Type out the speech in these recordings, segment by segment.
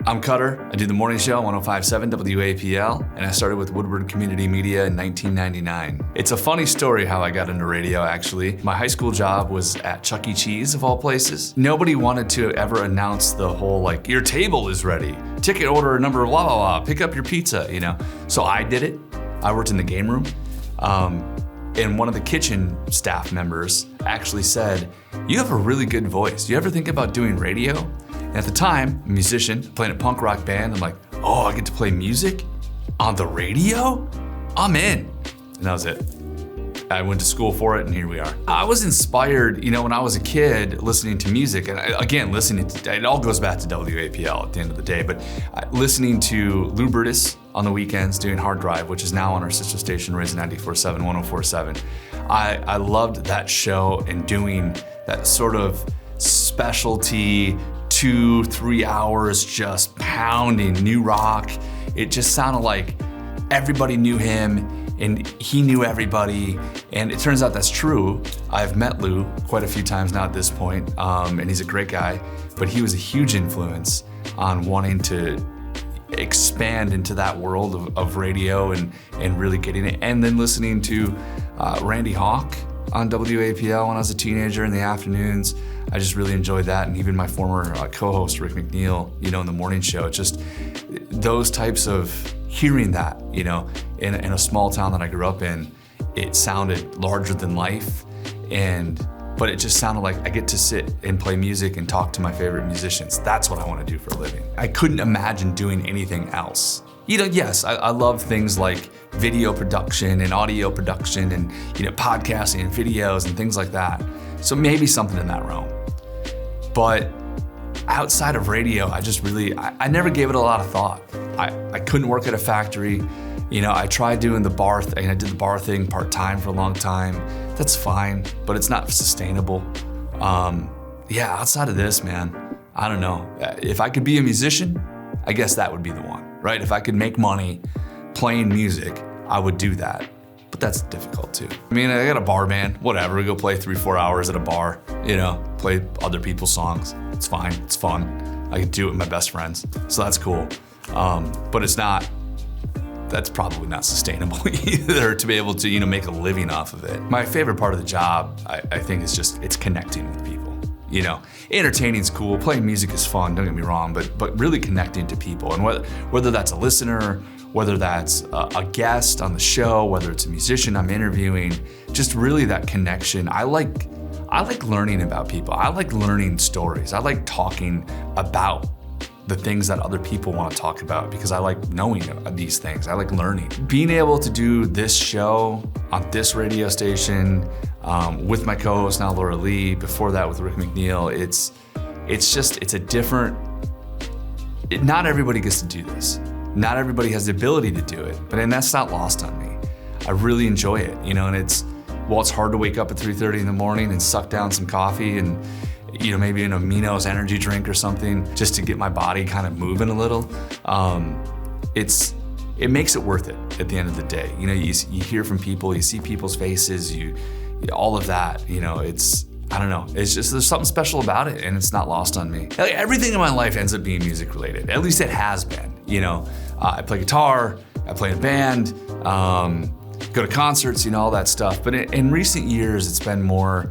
I'm Cutter. I do the morning show on 105.7 WAPL, and I started with Woodward Community Media in 1999. It's a funny story how I got into radio, actually. My high school job was at Chuck E. Cheese, of all places. Nobody wanted to ever announce the whole, like, your table is ready, ticket order number blah, blah, blah, pick up your pizza, you know? So I did it. I worked in the game room. And one of the kitchen staff members actually said, "You have a really good voice. You ever think about doing radio?" And at the time, a musician, playing a punk rock band, I'm like, oh, I get to play music on the radio? I'm in. And that was it. I went to school for it, and here we are. I was inspired, when I was a kid, listening to music, and again, it all goes back to WAPL at the end of the day, but listening to Lou Burtis on the weekends doing Hard Drive, which is now on our sister station, Raise 94.7, 104.7. I loved that show and doing that sort of specialty 2-3 hours just pounding new rock. It just sounded like everybody knew him and he knew everybody, and it turns out that's true. I've met Lou quite a few times now at this point, and he's a great guy, but he was a huge influence on wanting to expand into that world of radio and really getting it. And then listening to Randy Hawk on WAPL when I was a teenager in the afternoons. I just really enjoyed that. And even my former co-host, Rick McNeil, in the morning show, just those types of hearing that, in a small town that I grew up in, it sounded larger than life. But it just sounded like I get to sit and play music and talk to my favorite musicians. That's what I want to do for a living. I couldn't imagine doing anything else. Yes, I love things like video production and audio production and, podcasting and videos and things like that. So maybe something in that realm. But outside of radio, I never gave it a lot of thought. I couldn't work at a factory. I tried doing the bar thing. I did the bar thing part-time for a long time. That's fine, but it's not sustainable. Outside of this, man, I don't know. If I could be a musician, I guess that would be the one, right? If I could make money playing music, I would do that. But that's difficult too. I got a bar band, whatever. We go play 3-4 hours at a bar, play other people's songs. It's fine, it's fun. I could do it with my best friends, so that's cool. But that's probably not sustainable either to be able to, make a living off of it. My favorite part of the job, I think, is just, it's connecting with people. Entertaining's cool, playing music is fun, don't get me wrong, but really connecting to people. And whether that's a listener, whether that's a guest on the show, whether it's a musician I'm interviewing, just really that connection. I like learning about people. I like learning stories. I like talking about the things that other people want to talk about because I like knowing these things. I like learning. Being able to do this show on this radio station with my co-host now, Laura Lee, before that with Rick McNeil, it's a different, not everybody gets to do this. Not everybody has the ability to do it, and that's not lost on me. I really enjoy it, and it's hard to wake up at 3:30 in the morning and suck down some coffee and maybe an Amino's energy drink or something just to get my body kind of moving a little. It makes it worth it at the end of the day. You hear from people, you see people's faces, all of that, I don't know. It's just, there's something special about it, and it's not lost on me. Everything in my life ends up being music related. At least it has been, I play guitar, I play in a band, go to concerts, all that stuff. But in recent years, it's been more,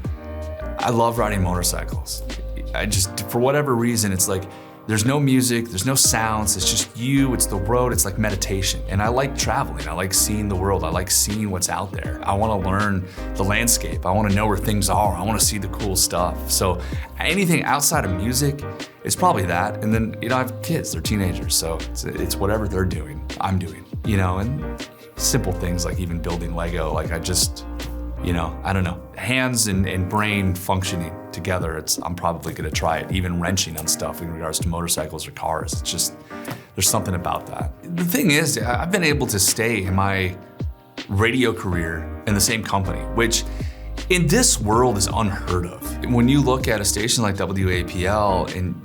I love riding motorcycles. For whatever reason, it's like, there's no music, there's no sounds, it's just you, it's the road, it's like meditation. And I like traveling, I like seeing the world, I like seeing what's out there. I wanna learn the landscape, I wanna know where things are, I wanna see the cool stuff. So anything outside of music, it's probably that. And then, I have kids, they're teenagers, so it's whatever they're doing, I'm doing. And simple things like even building Lego, like I don't know, hands and brain functioning together, I'm probably gonna try it, even wrenching on stuff in regards to motorcycles or cars. It's just, there's something about that. The thing is, I've been able to stay in my radio career in the same company, which in this world is unheard of. When you look at a station like WAPL and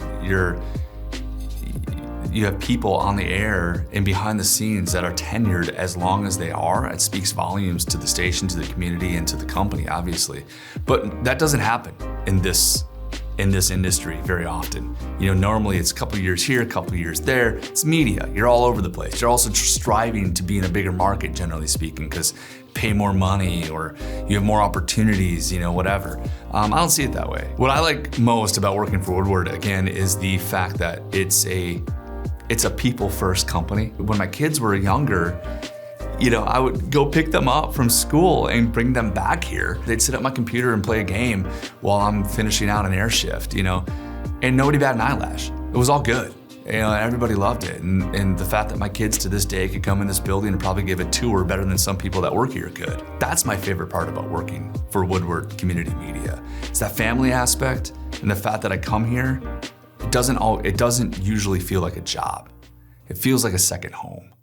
you have people on the air and behind the scenes that are tenured as long as they are, it speaks volumes to the station, to the community, and to the company, obviously. But that doesn't happen in this in this industry very often. Normally it's a couple years here, a couple years there. It's media, you're all over the place. You're also striving to be in a bigger market, generally speaking, because pay more money or you have more opportunities, whatever. I don't see it that way. What I like most about working for Woodward, again, is the fact that it's a people-first company. When my kids were younger, I would go pick them up from school and bring them back here. They'd sit at my computer and play a game while I'm finishing out an air shift, and nobody bat an eyelash. It was all good. Everybody loved it. And the fact that my kids to this day could come in this building and probably give a tour better than some people that work here could. That's my favorite part about working for Woodward Community Media. It's that family aspect and the fact that I come here, it doesn't usually feel like a job. It feels like a second home.